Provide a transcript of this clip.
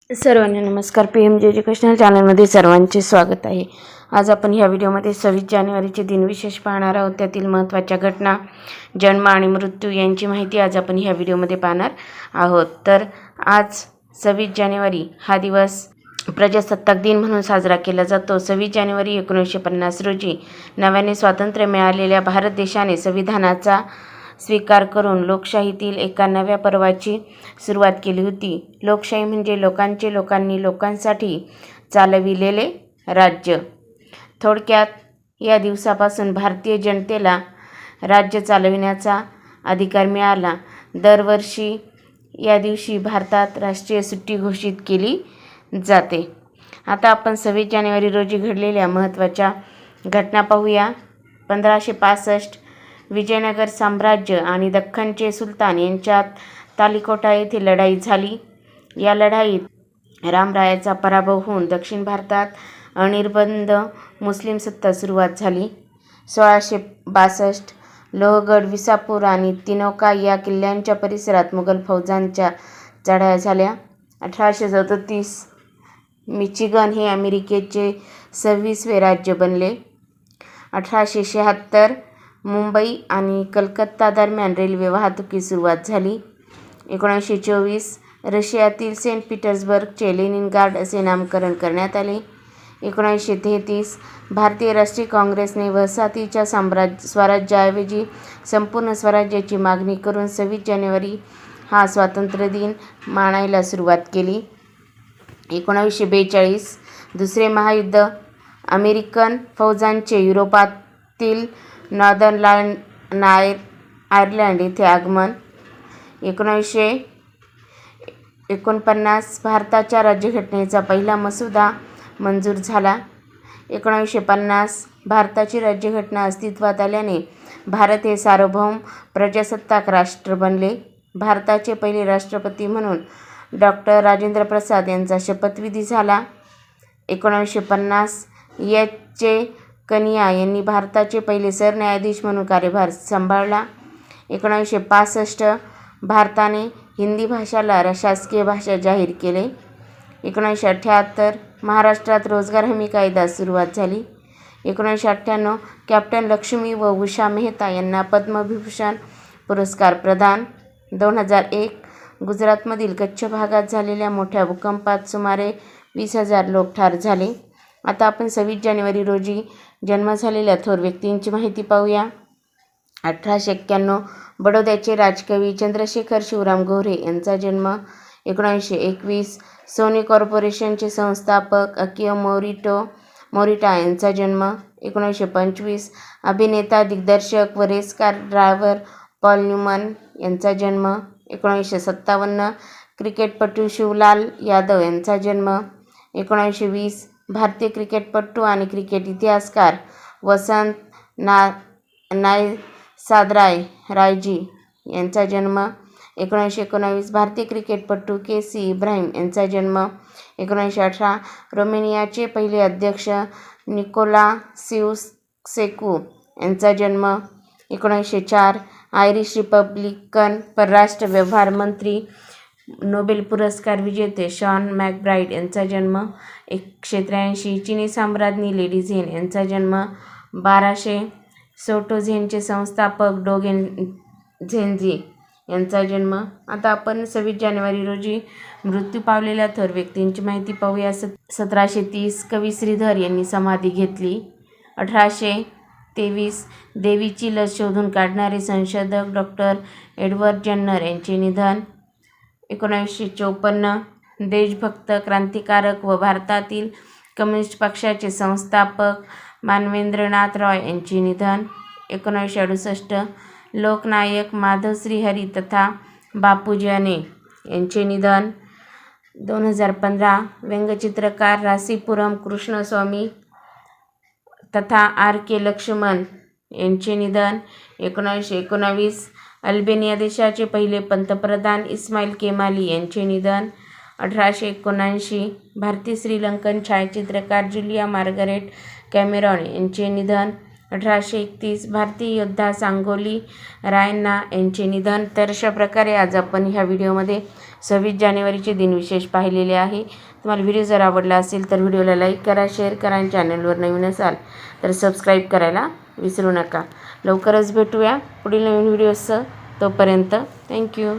सर्वांना नमस्कार. PMJ educational चॅनलमध्ये सर्वांचे स्वागत आहे. आज आपण ह्या व्हिडिओमध्ये 26 जानेवारीचे दिनविशेष पाहणार आहोत. त्यातील महत्त्वाच्या घटना, जन्म आणि मृत्यू यांची माहिती आज आपण ह्या व्हिडिओमध्ये पाहणार आहोत. तर आज 26 जानेवारी हा दिवस प्रजासत्ताक दिन म्हणून साजरा केला जातो. 26 जानेवारी 1950 रोजी नव्याने स्वातंत्र्य मिळालेल्या भारत देशाने संविधानाचा स्वीकार करून लोकशाहीतील एका नव्या पर्वाची सुरुवात केली होती. लोकशाही म्हणजे लोकांचे, लोकांनी, लोकांसाठी चालविलेले राज्य. थोडक्यात या दिवसापासून भारतीय जनतेला राज्य चालविण्याचा अधिकार मिळाला. दरवर्षी या दिवशी भारतात राष्ट्रीय सुट्टी घोषित केली जाते. आता आपण 26 जानेवारी रोजी घडलेल्या महत्त्वाच्या घटना पाहूया. 1565 विजयनगर साम्राज्य आणि दख्खनचे सुलतान यांच्यात तालिकोटा येथे लढाई झाली. या लढाईत रामरायाचा पराभव होऊन दक्षिण भारतात अनिर्बंध मुस्लिम सत्ता सुरुवात झाली. 1662 लोहगड, विसापूर आणि तिनोका या किल्ल्यांच्या परिसरात मुघल फौजांच्या चढाया झाल्या. 1837 मिचिगन हे अमेरिकेचे 26वे राज्य बनले. 1876 मुंबई आणि कलकत्ता दरम्यान रेल्वे वाहतुकीस सुरुवात झाली. 1924 रशियातील सेंट पीटर्सबर्गचे लेनिनग्राड असे नामकरण करण्यात आले. 1933 भारतीय राष्ट्रीय काँग्रेसने वसाहतीच्या स्वराज्याऐवजी संपूर्ण स्वराज्याची मागणी करून 26 जानेवारी हा स्वातंत्र्य दिन मानायला सुरुवात केली. 1942 दुसरे महायुद्ध, अमेरिकन फौजांचे युरोपातील नॉर्दर्न आयर्लंड येथे आगमन. 1949 भारताच्या राज्यघटनेचा पहिला मसुदा मंजूर झाला. 1950 भारताची राज्यघटना अस्तित्वात आल्याने भारत हे सार्वभौम प्रजासत्ताक राष्ट्र बनले. भारताचे पहिले राष्ट्रपती म्हणून डॉ. राजेंद्र प्रसाद यांचा शपथविधी झाला. 1950 एच. कनिया यांनी भारताचे पहिले सरन्यायाधीश म्हणून कार्यभार सांभाळला. 1965 भारताने हिंदी भाषेला शासकीय भाषा जाहीर केले. 1978 महाराष्ट्रात रोजगार हमी कायदा सुरुवात झाली. 1998 कॅप्टन लक्ष्मी व उषा मेहता यांना पद्मविभूषण पुरस्कार प्रदान. 2001 गुजरातमधील कच्छ भागात झालेल्या मोठ्या भूकंपात सुमारे 20,000 लोक ठार झाले. आता आपण 26 जानेवारी रोजी जन्म झालेल्या थोर व्यक्तींची माहिती पाहूया. 1891 बडोद्याचे राजकवी चंद्रशेखर शिवराम गोरे यांचा जन्म. 1921 सोनी कॉर्पोरेशनचे संस्थापक अकियो मोरिटा यांचा जन्म. 1925 अभिनेता, दिग्दर्शक व race car driver Paul Newman यांचा जन्म. 1957 क्रिकेटपटू शिवलाल यादव यांचा जन्म. 1920 भारतीय क्रिकेटपटू आणि क्रिकेट इतिहासकार वसंत नाईसाद्राय रायजी यांचा जन्म. 1919 भारतीय क्रिकेटपटू KC इब्राहिम यांचा जन्म. 1918 रोमेनियाचे पहिले अध्यक्ष निकोला सेवसेकू यांचा जन्म. 1904 आयरिश रिपब्लिकन परराष्ट्र व्यवहार मंत्री, नोबेल पुरस्कार विजेते शॉन मॅकब्राइड यांचा जन्म. 183 चीनी सम्राज्ञी लेडी झेन यांचा जन्म. 1200 सोटो झेनचे संस्थापक डोगेन झेनजी यांचा जन्म. आता आपण 26 जानेवारी रोजी मृत्यू पावलेल्या थोर व्यक्तींची माहिती पाहूया. 1730 कवी श्रीधर यांनी समाधी घेतली. 1823 देवीची लस शोधून काढणारे संशोधक डॉ. एडवर्ड जन्नर यांचे निधन. 1954 देशभक्त, क्रांतिकारक व भारतातील कम्युनिस्ट पक्षाचे संस्थापक मानवेंद्रनाथ रॉय यांचे निधन. 1968 लोकनायक माधवश्री हरी तथा बापू जने यांचे निधन. 2015 व्यंगचित्रकार रासीपुरम कृष्णस्वामी तथा R.K. लक्ष्मण यांचे निधन. 1919 अल्बेनिया देशाचे पहिले पंतप्रधान इस्माईल केमाली यांचे निधन. 1879 भारतीय श्रीलंकन छायाचित्रकार जुलिया मार्गरेट कॅमेरॉन यांचे निधन. 1831 भारतीय योद्धा सांगोली रायण्णा यांचे निधन. तर अशा प्रकारे आज आपण ह्या व्हिडिओमध्ये 26 जानेवारीचे दिनविशेष पाहिलेले आहे. तुम्हाला व्हिडिओ जर आवडला असेल तर व्हिडिओला लाईक करा, शेअर करा आणि चॅनलवर नवीन असाल तर सबस्क्राईब करायला विसरू नका. लवकरच भेटूया पुढील नवीन व्हिडिओसह. तोपर्यंत थँक्यू.